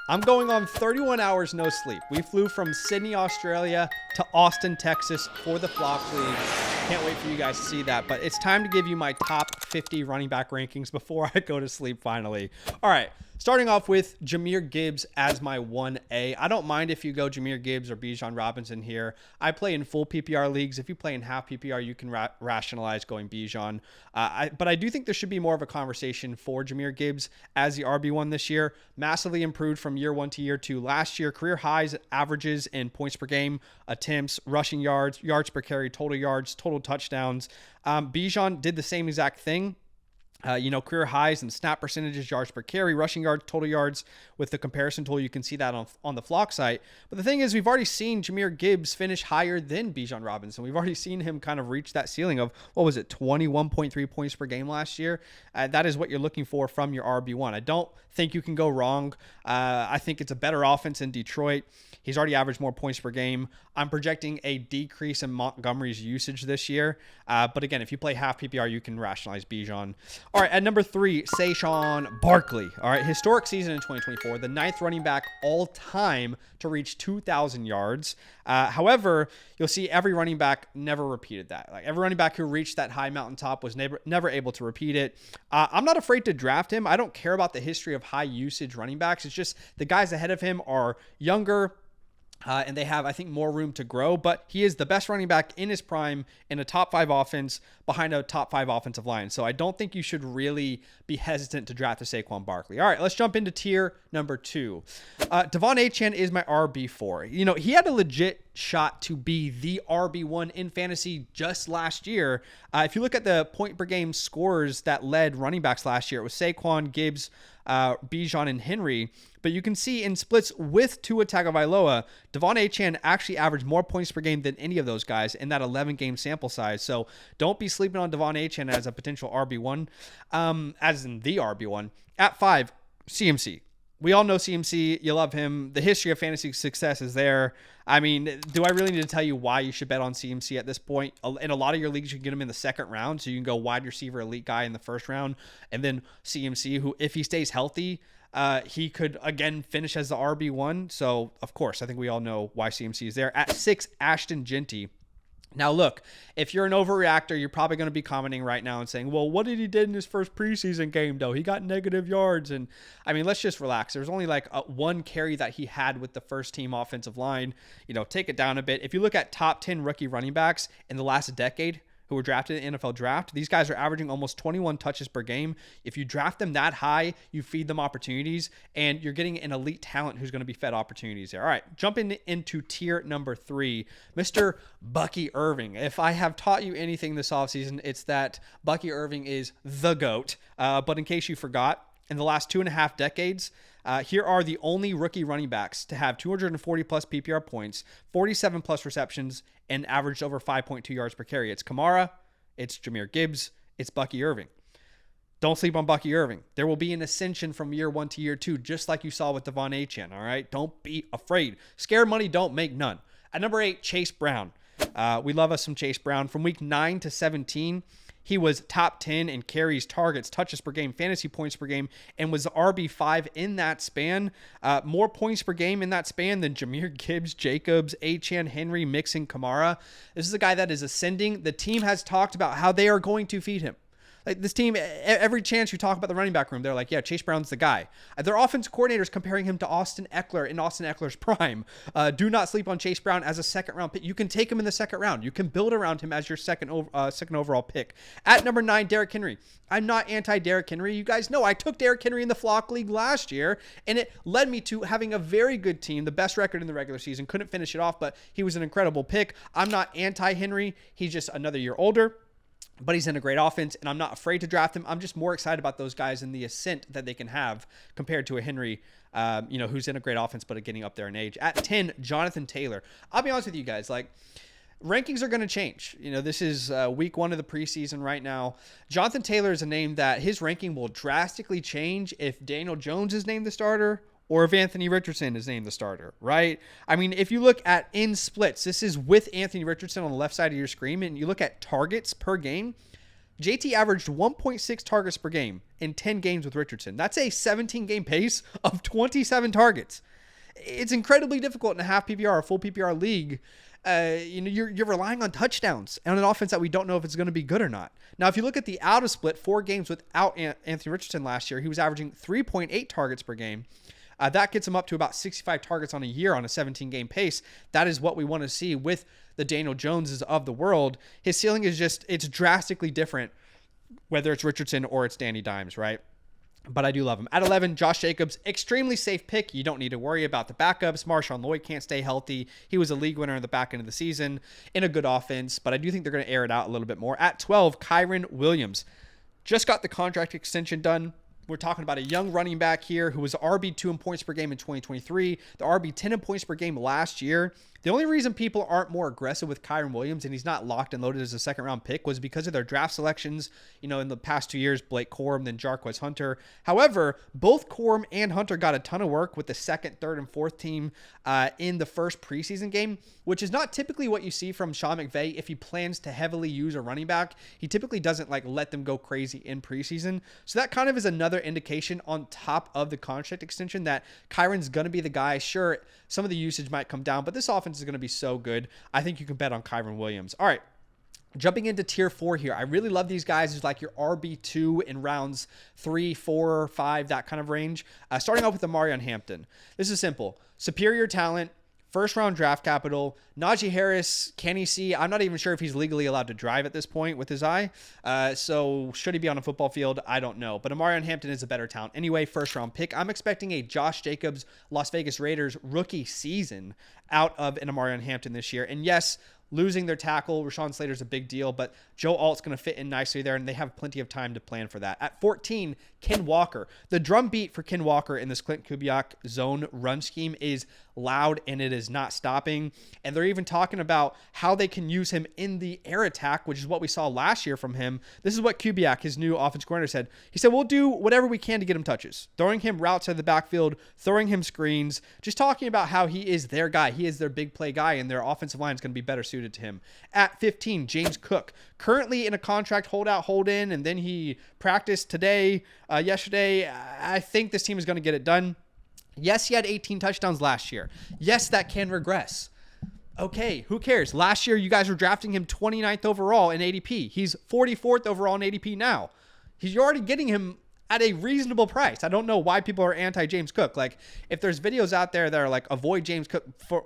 I'm going on 31 hours no sleep. We flew from Sydney, Australia to Austin, Texas for the Flock League. Can't wait for you guys to see that. But it's time to give you my top 50 running back rankings before I go to sleep finally. All right. Starting off with Jahmyr Gibbs as my 1A. I don't mind if you go Jahmyr Gibbs or Bijan Robinson here. I play in full PPR leagues. If you play in half PPR, you can rationalize going Bijan. But I do think there should be more of a conversation for Jahmyr Gibbs as the RB1 this year. Massively improved from year 1 to year 2. Last year, career highs averages in points per game, attempts, rushing yards, yards per carry, total yards, total touchdowns. Bijan did the same exact thing. Career highs and snap percentages, yards per carry, rushing yards, total yards. With the comparison tool, you can see that on the Flock site. But the thing is, we've already seen Jahmyr Gibbs finish higher than Bijan Robinson. We've already seen him kind of reach that ceiling of, 21.3 points per game last year. That is what you're looking for from your RB1. I don't think you can go wrong. I think it's a better offense in Detroit. He's already averaged more points per game. I'm projecting a decrease in Montgomery's usage this year. But again, if you play half PPR, you can rationalize Bijan. All right, at number 3, Saquon Barkley. All right, historic season in 2024, the 9th running back all time to reach 2,000 yards. However, you'll see every running back never repeated that. Like every running back who reached that high mountaintop was never able to repeat it. I'm not afraid to draft him. I don't care about the history of high usage running backs. It's just the guys ahead of him are younger, and they have, I think, more room to grow. But he is the best running back in his prime in a top 5 offense behind a top 5 offensive line. So I don't think you should really be hesitant to draft a Saquon Barkley. All right, let's jump into tier number 2. Devon Achane is my RB4. He had a legit shot to be the RB1 in fantasy just last year. If you look at the point per game scores that led running backs last year, it was Saquon, Gibbs, Bijan, and Henry. But you can see in splits with Tua Tagovailoa, Devon Achane actually averaged more points per game than any of those guys in that 11-game sample size. So don't be sleeping on Devon Achane as a potential RB1, as in the RB1. At 5, CMC. We all know CMC. You love him. The history of fantasy success is there. I mean, do I really need to tell you why you should bet on CMC at this point? In a lot of your leagues, you can get him in the second round. So you can go wide receiver, elite guy in the first round. And then CMC, who, if he stays healthy, he could, again, finish as the RB1. So, of course, I think we all know why CMC is there. At 6, Ashton Genty. Now, look, if you're an overreactor, you're probably going to be commenting right now and saying, well, what did he did in his first preseason game, though? He got negative yards. And, I mean, let's just relax. There's only like one carry that he had with the first team offensive line. Take it down a bit. If you look at top 10 rookie running backs in the last decade who were drafted in the NFL draft, these guys are averaging almost 21 touches per game. If you draft them that high, you feed them opportunities, and you're getting an elite talent who's going to be fed opportunities there. All right, jumping into tier number 3, Mr. Bucky Irving. If I have taught you anything this offseason, it's that Bucky Irving is the GOAT. But in case you forgot, in the last 2.5 decades, here are the only rookie running backs to have 240 plus PPR points, 47 plus receptions, and averaged over 5.2 yards per carry. It's Kamara, it's Jahmyr Gibbs, it's Bucky Irving. Don't sleep on Bucky Irving. There will be an ascension from year 1 to year 2, just like you saw with Devon Achane, all right? Don't be afraid. Scared money don't make none. At number 8, Chase Brown. We love us some Chase Brown. From week 9 to 17, he was top 10 in carries, targets, touches per game, fantasy points per game, and was RB5 in that span. More points per game in that span than Jahmyr Gibbs, Jacobs, Achane, Henry, Mixon, Kamara. This is a guy that is ascending. The team has talked about how they are going to feed him. Like this team, every chance you talk about the running back room, they're like, yeah, Chase Brown's the guy. Their offensive coordinators comparing him to Austin Eckler in Austin Eckler's prime. Do not sleep on Chase Brown as a second-round pick. You can take him in the second round. You can build around him as your second overall pick. At number 9, Derrick Henry. I'm not anti-Derrick Henry. You guys know I took Derrick Henry in the Flock League last year, and it led me to having a very good team, the best record in the regular season. Couldn't finish it off, but he was an incredible pick. I'm not anti-Henry. He's just another year older, but he's in a great offense, and I'm not afraid to draft him. I'm just more excited about those guys and the ascent that they can have compared to a Henry, who's in a great offense but getting up there in age. At 10, Jonathan Taylor. I'll be honest with you guys, rankings are going to change. This is week 1 of the preseason right now. Jonathan Taylor is a name that his ranking will drastically change if Daniel Jones is named the starter or if Anthony Richardson is named the starter, right? I mean, if you look at in splits, this is with Anthony Richardson on the left side of your screen, and you look at targets per game, JT averaged 1.6 targets per game in 10 games with Richardson. That's a 17-game pace of 27 targets. It's incredibly difficult in a half PPR, a full PPR league. You're relying on touchdowns and an offense that we don't know if it's going to be good or not. Now, if you look at the out of split, 4 games without Anthony Richardson last year, he was averaging 3.8 targets per game. That gets him up to about 65 targets on a year on a 17-game pace. That is what we want to see with the Daniel Joneses of the world. His ceiling is it's drastically different, whether it's Richardson or it's Danny Dimes, right? But I do love him. At 11, Josh Jacobs, extremely safe pick. You don't need to worry about the backups. Marshawn Lloyd can't stay healthy. He was a league winner in the back end of the season in a good offense, but I do think they're going to air it out a little bit more. At 12, Kyren Williams. Just got the contract extension done. We're talking about a young running back here who was RB2 in points per game in 2023, the RB10 in points per game last year. The only reason people aren't more aggressive with Kyren Williams and he's not locked and loaded as a second-round pick was because of their draft selections, in the past 2 years, Blake Corum, then Jarquez Hunter. However, both Corum and Hunter got a ton of work with the second, third, and fourth team in the first preseason game, which is not typically what you see from Sean McVay if he plans to heavily use a running back. He typically doesn't let them go crazy in preseason. So that kind of is another indication on top of the contract extension that Kyren's going to be the guy. Sure, some of the usage might come down, but this offense is going to be so good. I think you can bet on Kyren Williams. All right. Jumping into tier 4 here. I really love these guys who's like your RB2 in rounds 3, 4, 5, that kind of range. Starting off with Amarion Hampton. This is simple. Superior talent, first round draft capital. Najee Harris, can he see? I'm not even sure if he's legally allowed to drive at this point with his eye. So should he be on a football field? I don't know. But Amarion Hampton is a better talent. Anyway, first round pick. I'm expecting a Josh Jacobs, Las Vegas Raiders rookie season out of an Amarion Hampton this year. And yes, losing their tackle, Rashawn Slater's a big deal, but Joe Alt's going to fit in nicely there, and they have plenty of time to plan for that. At 14, Ken Walker. The drum beat for Ken Walker in this Clint Kubiak zone run scheme is loud, and it is not stopping. And they're even talking about how they can use him in the air attack, which is what we saw last year from him. This is what Kubiak, his new offensive coordinator, said. He said, we'll do whatever we can to get him touches. Throwing him routes out of the backfield, throwing him screens, just talking about how he is their guy. He is their big play guy, and their offensive line is going to be better suited to him. At 15, James Cook, currently in a contract holdout, hold in, and then he practiced yesterday. I think this team is going to get it done. Yes, he had 18 touchdowns last year. Yes, that can regress. Okay, who cares? Last year, you guys were drafting him 29th overall in ADP. He's 44th overall in ADP now. You're already getting him at a reasonable price. I don't know why people are anti-James Cook. If there's videos out there that are avoid James Cook, for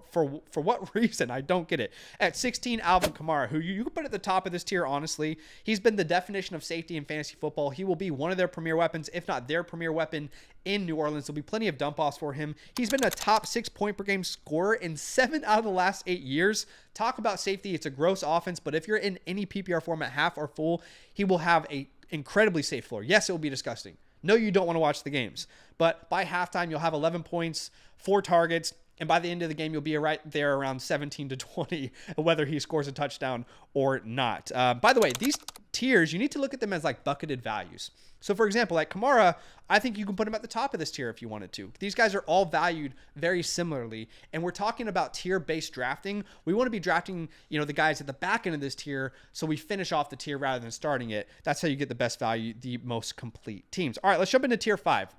what reason? I don't get it. At 16, Alvin Kamara, who you can put at the top of this tier, honestly. He's been the definition of safety in fantasy football. He will be one of their premier weapons, if not their premier weapon in New Orleans. There'll be plenty of dump-offs for him. He's been a top 6 point per game scorer in 7 out of the last 8 years. Talk about safety. It's a gross offense, but if you're in any PPR format, half or full, he will have a incredibly safe floor. Yes, it will be disgusting. No, you don't want to watch the games. But by halftime, you'll have 11 points, 4 targets, and by the end of the game, you'll be right there around 17 to 20, whether he scores a touchdown or not. By the way, these tiers, you need to look at them as bucketed values. So, for example, Kamara, I think you can put him at the top of this tier if you wanted to. These guys are all valued very similarly, and we're talking about tier-based drafting. We want to be drafting, the guys at the back end of this tier, so we finish off the tier rather than starting it. That's how you get the best value, the most complete teams. All right, let's jump into tier 5.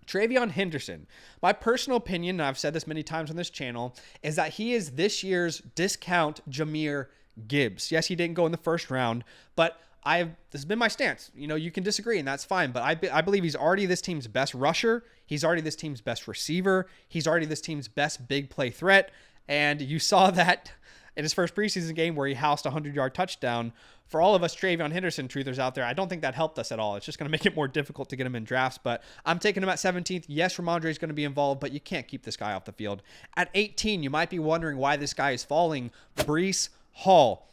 Travion Henderson. My personal opinion, and I've said this many times on this channel, is that he is this year's discount Jahmyr Gibbs. Yes, he didn't go in the first round, but this has been my stance. You can disagree, and that's fine, but I believe he's already this team's best rusher. He's already this team's best receiver. He's already this team's best big play threat, and you saw that in his first preseason game where he housed a 100-yard touchdown. For all of us Travion Henderson truthers out there, I don't think that helped us at all. It's just going to make it more difficult to get him in drafts, but I'm taking him at 17th. Yes, Ramondre is going to be involved, but you can't keep this guy off the field. At 18, you might be wondering why this guy is falling. Breece Hall.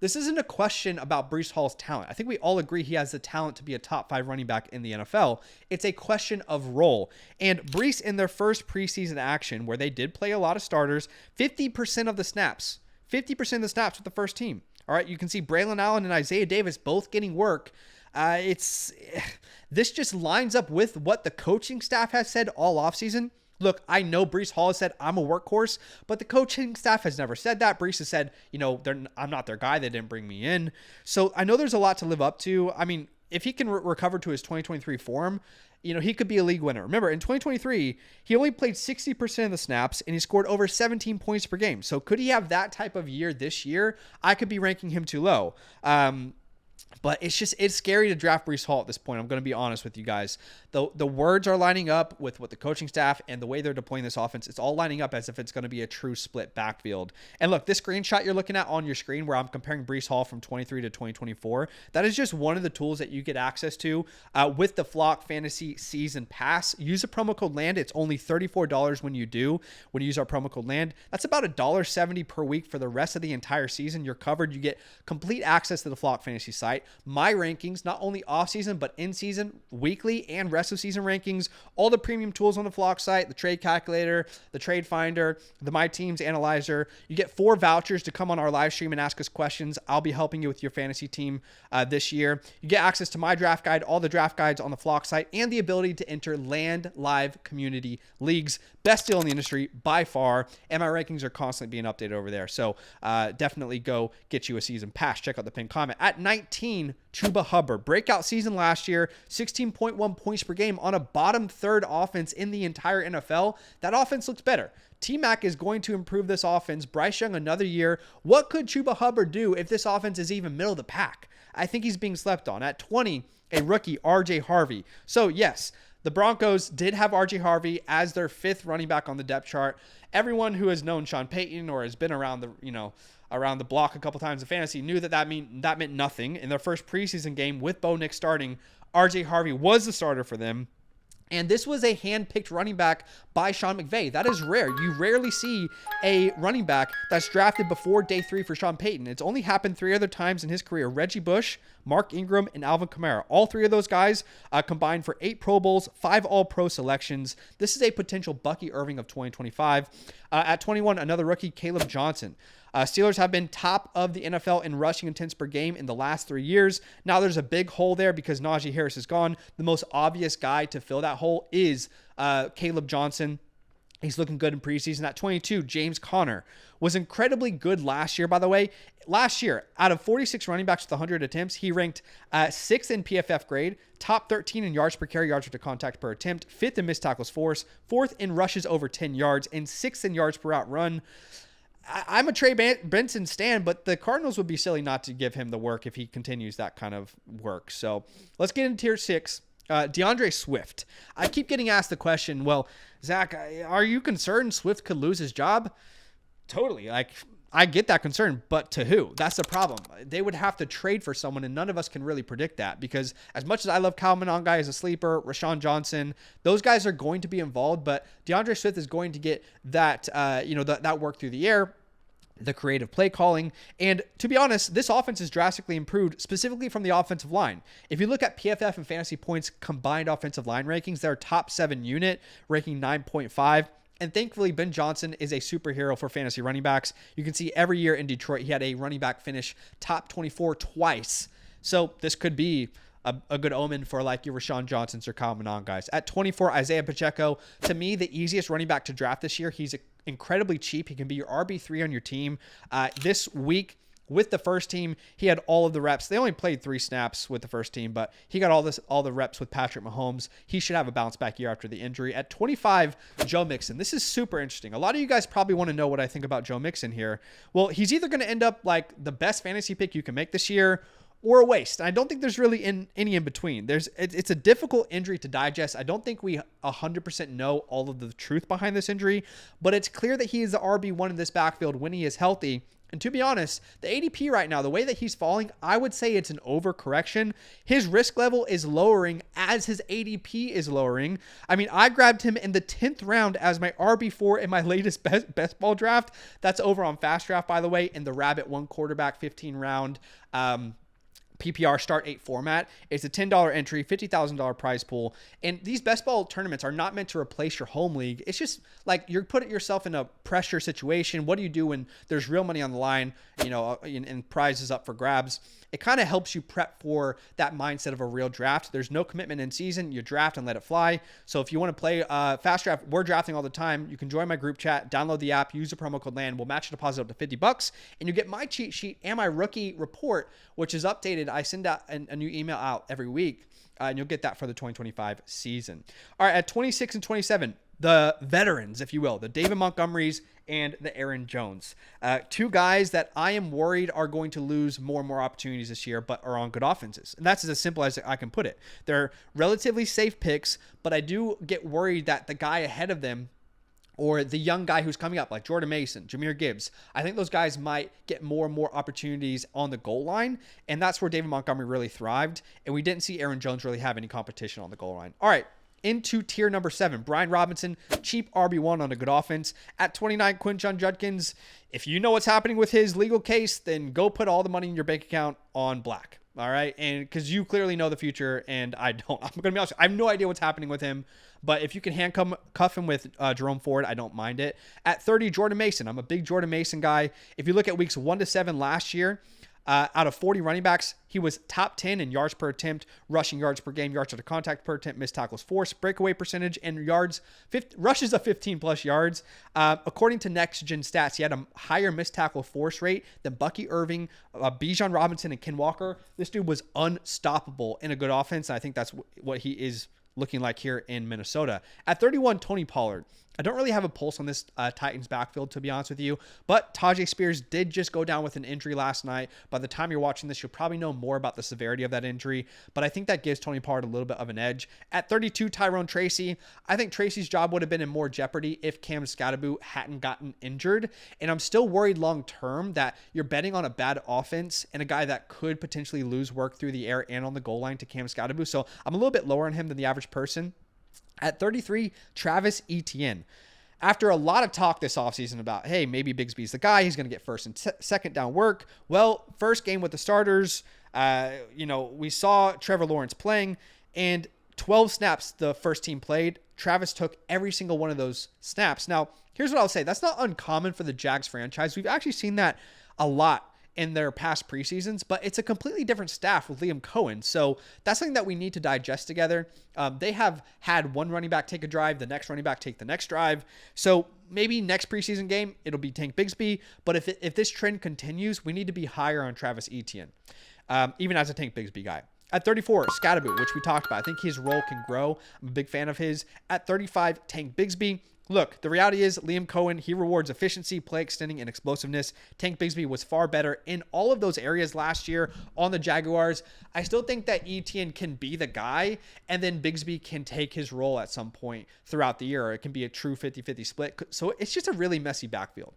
This isn't a question about Breece Hall's talent. I think we all agree he has the talent to be a top 5 running back in the NFL. It's a question of role. And Breece, in their first preseason action, where they did play a lot of starters, 50% of the snaps with the first team. All right, you can see Braylon Allen and Isaiah Davis both getting work. This just lines up with what the coaching staff has said all offseason. Look, I know Breece Hall has said I'm a workhorse, but the coaching staff has never said that. Breece has said, I'm not their guy. They didn't bring me in. So I know there's a lot to live up to. I mean, if he can recover to his 2023 form, he could be a league winner. Remember, in 2023, he only played 60% of the snaps and he scored over 17 points per game. So could he have that type of year this year? I could be ranking him too low. But it's scary to draft Breece Hall at this point. I'm going to be honest with you guys. The words are lining up with what the coaching staff and the way they're deploying this offense. It's all lining up as if it's going to be a true split backfield. And look, this screenshot you're looking at on your screen where I'm comparing Breece Hall from 23 to 2024, that is just one of the tools that you get access to with the Flock Fantasy Season Pass. Use a promo code LAND. It's only $34 when you use our promo code LAND. That's about $1.70 per week for the rest of the entire season. You're covered. You get complete access to the Flock Fantasy site. My rankings, not only off-season, but in-season, weekly, and rest of season rankings, all the premium tools on the Flock site, the trade calculator, the trade finder, the My Teams analyzer. You get 4 vouchers to come on our live stream and ask us questions. I'll be helping you with your fantasy team this year. You get access to my draft guide, all the draft guides on the Flock site, and the ability to enter Land Live community leagues. Best deal in the industry by far, and my rankings are constantly being updated over there. So definitely go get you a season pass. Check out the pinned comment. At 19, Chuba Hubbard. Breakout season last year, 16.1 points per game on a bottom third offense in the entire NFL. That offense looks better. T-Mac is going to improve this offense. Bryce Young another year. What could Chuba Hubbard do if this offense is even middle of the pack? I think he's being slept on. At 20, a rookie, RJ Harvey. So yes, the Broncos did have RJ Harvey as their 5th running back on the depth chart. Everyone who has known Sean Payton or has been around the block a couple times in fantasy knew that meant nothing. In their first preseason game with Bo Nix starting, RJ Harvey was the starter for them. And this was a hand-picked running back by Sean McVay. That is rare. You rarely see a running back that's drafted before day 3 for Sean Payton. It's only happened 3 other times in his career. Reggie Bush, Mark Ingram, and Alvin Kamara. All 3 of those guys combined for 8 Pro Bowls, 5 All-Pro selections. This is a potential Bucky Irving of 2025. At 21, another rookie, Caleb Johnson. Steelers have been top of the NFL in rushing attempts per game in the last 3 years. Now there's a big hole there because Najee Harris is gone. The most obvious guy to fill that hole is Caleb Johnson. He's looking good in preseason. At 22, James Conner was incredibly good last year, by the way. Last year, out of 46 running backs with 100 attempts, he ranked 6th in PFF grade, top 13 in yards per carry, yards to contact per attempt, 5th in missed tackles force, 4th in rushes over 10 yards, and 6th in yards per route run. I'm a Trey Benson stan, but the Cardinals would be silly not to give him the work if he continues that kind of work. So let's get into tier 6. DeAndre Swift. I keep getting asked the question, well, Zach, are you concerned Swift could lose his job? Totally. I get that concern, but to who? That's the problem. They would have to trade for someone, and none of us can really predict that because as much as I love Kyle Monangai as a sleeper, Rashawn Johnson, those guys are going to be involved, but DeAndre Swift is going to get that, that work through the air, the creative play calling. And to be honest, this offense is drastically improved specifically from the offensive line. If you look at PFF and Fantasy Points combined offensive line rankings, they're top 7 unit, ranking 9.5. And thankfully, Ben Johnson is a superhero for fantasy running backs. You can see every year in Detroit, he had a running back finish top 24 twice. So this could be a good omen for like your Rashawn Johnsons or Kyle Manon guys. At 24, Isaiah Pacheco, to me, the easiest running back to draft this year. He's incredibly cheap. He can be your RB3 on your team. This week, with the first team, he had all of the reps. They only played 3 snaps with the first team, but he got all the reps with Patrick Mahomes. He should have a bounce back year after the injury. At 25, Joe Mixon. This is super interesting. A lot of you guys probably want to know what I think about Joe Mixon here. Well, he's either going to end up like the best fantasy pick you can make this year or a waste. I don't think there's really any in between. It's a difficult injury to digest. I don't think we 100% know all of the truth behind this injury, but it's clear that he is the RB1 in this backfield when he is healthy. And to be honest, the ADP right now, the way that he's falling, I would say it's an overcorrection. His risk level is lowering as his ADP is lowering. I mean, I grabbed him in the 10th round as my RB4 in my latest best ball draft. That's over on FastDraft, by the way, in the Rabbit 1 quarterback 15 round PPR start 8 format. It's a $10 entry, $50,000 prize pool. And these best ball tournaments are not meant to replace your home league. It's just like you're putting yourself in a pressure situation. What do you do when there's real money on the line, and prizes up for grabs? It kind of helps you prep for that mindset of a real draft. There's no commitment in season. You draft and let it fly. So if you want to play FastDraft, we're drafting all the time. You can join my group chat, download the app, use the promo code LAND. We'll match your deposit up to $50, and you get my cheat sheet and my rookie report, which is updated. I send out a new email out every week, and you'll get that for the 2025 season. All right, at 26 and 27, the veterans, if you will, the David Montgomerys and the Aaron Jones. Two guys that I am worried are going to lose more and more opportunities this year, but are on good offenses. And that's as simple as I can put it. They're relatively safe picks, but I do get worried that the guy ahead of them, or the young guy who's coming up, like Jordan Mason, Jahmyr Gibbs, I think those guys might get more and more opportunities on the goal line, and that's where David Montgomery really thrived, and we didn't see Aaron Jones really have any competition on the goal line. All right, into tier number 7, Brian Robinson, cheap RB1 on a good offense. At 29, Quinshon Judkins. If you know what's happening with his legal case, then go put all the money in your bank account on black. All right. And because you clearly know the future, and I don't. I'm going to be honest, I have no idea what's happening with him. But if you can handcuff him with Jerome Ford, I don't mind it. At 30, Jordan Mason. I'm a big Jordan Mason guy. If you look at weeks 1 to 7 last year, out of 40 running backs, he was top 10 in yards per attempt, rushing yards per game, yards after contact per attempt, missed tackles forced, breakaway percentage, and rushes of 15 plus yards. According to Next Gen Stats, he had a higher missed tackle force rate than Bucky Irving, Bijan Robinson, and Ken Walker. This dude was unstoppable in a good offense, and I think that's what he is looking like here in Minnesota. At 31, Tony Pollard. I don't really have a pulse on this Titans backfield, to be honest with you, but Tajay Spears did just go down with an injury last night. By the time you're watching this, you'll probably know more about the severity of that injury, but I think that gives Tony Pollard a little bit of an edge. At 32, Tyrone Tracy. I think Tracy's job would have been in more jeopardy if Cam Scadaboo hadn't gotten injured, and I'm still worried long-term that you're betting on a bad offense and a guy that could potentially lose work through the air and on the goal line to Cam Scadaboo, so I'm a little bit lower on him than the average person. At 33, Travis Etienne. After a lot of talk this offseason about, hey, maybe Bigsby's the guy, he's going to get first and second down work. Well, first game with the starters, we saw Trevor Lawrence playing, and 12 snaps the first team played. Travis took every single one of those snaps. Now, here's what I'll say. That's not uncommon for the Jags franchise. We've actually seen that a lot in their past preseasons, but it's a completely different staff with Liam Cohen. So that's something that we need to digest together. They have had one running back take a drive, the next running back take the next drive. So maybe next preseason game, it'll be Tank Bigsby. But if this trend continues, we need to be higher on Travis Etienne, even as a Tank Bigsby guy. At 34, Scadaboo, which we talked about. I think his role can grow. I'm a big fan of his. At 35, Tank Bigsby. Look, the reality is Liam Cohen, he rewards efficiency, play extending, and explosiveness. Tank Bigsby was far better in all of those areas last year on the Jaguars. I still think that Etienne can be the guy, and then Bigsby can take his role at some point throughout the year. It can be a true 50-50 split. So it's just a really messy backfield.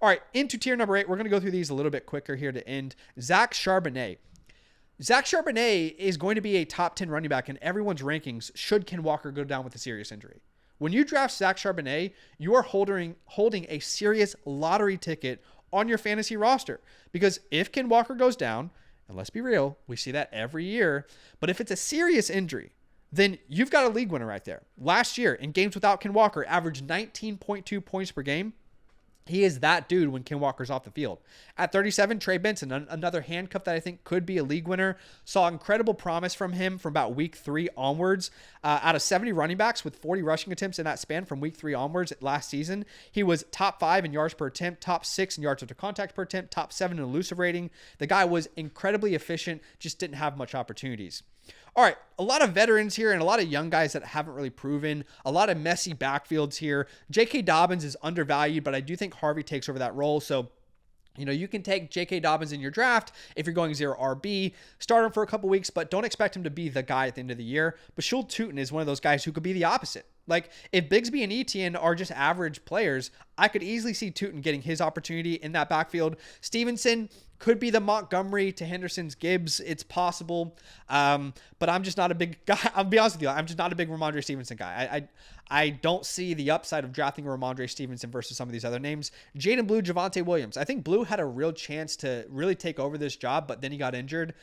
All right, into tier number 8. We're going to go through these a little bit quicker here to end. Zach Charbonnet. Zach Charbonnet is going to be a top 10 running back in everyone's rankings should Ken Walker go down with a serious injury. When you draft Zach Charbonnet, you are holding a serious lottery ticket on your fantasy roster. Because if Ken Walker goes down, and let's be real, we see that every year, but if it's a serious injury, then you've got a league winner right there. Last year, in games without Ken Walker, averaged 19.2 points per game. He is that dude when Ken Walker's off the field. At 37, Trey Benson, another handcuff that I think could be a league winner. Saw incredible promise from him from about week 3 onwards. Out of 70 running backs with 40 rushing attempts in that span from week 3 onwards last season, he was top 5 in yards per attempt, top 6 in yards after contact per attempt, top 7 in elusive rating. The guy was incredibly efficient, just didn't have much opportunities. All right, a lot of veterans here and a lot of young guys that haven't really proven. A lot of messy backfields here. J.K. Dobbins is undervalued, but I do think Harvey takes over that role. So, you can take J.K. Dobbins in your draft if you're going 0 RB. Start him for a couple weeks, but don't expect him to be the guy at the end of the year. Bashul Tutin is one of those guys who could be the opposite. Like, if Bigsby and Etienne are just average players, I could easily see Tutin getting his opportunity in that backfield. Stevenson could be the Montgomery to Henderson's Gibbs. It's possible. But I'm just not a big guy. I'll be honest with you. I'm just not a big Ramondre Stevenson guy. I don't see the upside of drafting Ramondre Stevenson versus some of these other names. Jaden Blue, Javonte Williams. I think Blue had a real chance to really take over this job, but then he got injured.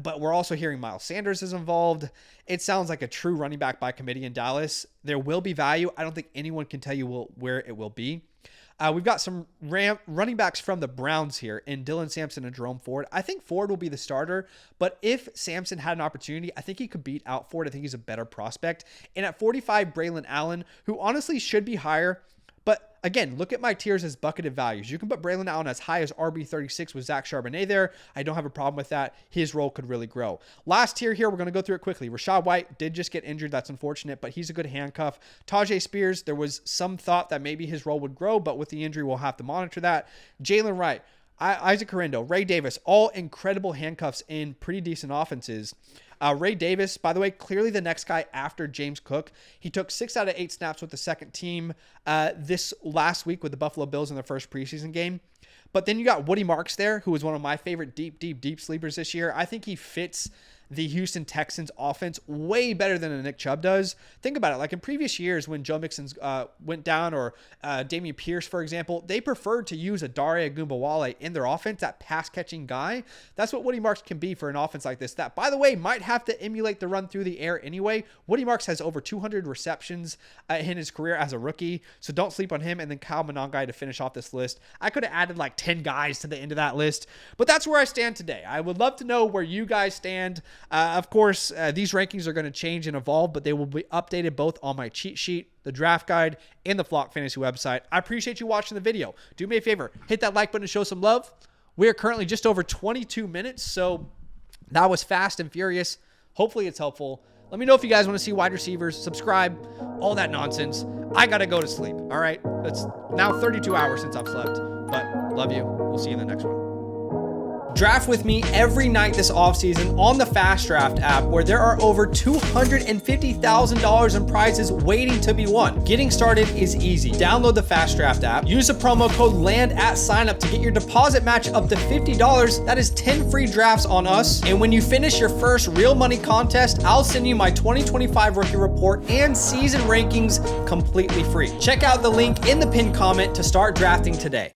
but we're also hearing Miles Sanders is involved. It sounds like a true running back by committee in Dallas. There will be value. I don't think anyone can tell you where it will be. We've got some running backs from the Browns here in Dylan Sampson and Jerome Ford. I think Ford will be the starter, but if Sampson had an opportunity, I think he could beat out Ford. I think he's a better prospect. And at 45, Braylon Allen, who honestly should be higher. But again, look at my tiers as bucketed values. You can put Braylon Allen as high as RB36 with Zach Charbonnet there. I don't have a problem with that. His role could really grow. Last tier here, we're going to go through it quickly. Rashad White did just get injured. That's unfortunate, but he's a good handcuff. Tajay Spears, there was some thought that maybe his role would grow, but with the injury, we'll have to monitor that. Jalen Wright, Isaac Correndo, Ray Davis, all incredible handcuffs in pretty decent offenses. Ray Davis, by the way, clearly the next guy after James Cook. He took 6 out of 8 snaps with the second team this last week with the Buffalo Bills in their first preseason game. But then you got Woody Marks there, who was one of my favorite deep sleepers this year. I think he fits the Houston Texans offense way better than a Nick Chubb does. Think about it. Like in previous years when Joe Mixon went down or Dameon Pierce, for example, they preferred to use a Dare Ogunbowale in their offense, that pass-catching guy. That's what Woody Marks can be for an offense like this. That, by the way, might have to emulate the run through the air anyway. Woody Marks has over 200 receptions in his career as a rookie, so don't sleep on him. And then Kyle Monangai to finish off this list. I could have added like 10 guys to the end of that list, but that's where I stand today. I would love to know where you guys stand. Of course, these rankings are going to change and evolve, but they will be updated both on my cheat sheet, the draft guide, and the Flock Fantasy website. I appreciate you watching the video. Do me a favor, hit that like button to show some love. We are currently just over 22 minutes, so that was fast and furious. Hopefully it's helpful. Let me know if you guys want to see wide receivers, subscribe, all that nonsense. I got to go to sleep, all right? It's now 32 hours since I've slept, but love you. We'll see you in the next one. Draft with me every night this offseason on the FastDraft app, where there are over $250,000 in prizes waiting to be won. Getting started is easy. Download the FastDraft app, use the promo code LAND at signup to get your deposit match up to $50. That is 10 free drafts on us. And when you finish your first real money contest, I'll send you my 2025 rookie report and season rankings completely free. Check out the link in the pinned comment to start drafting today.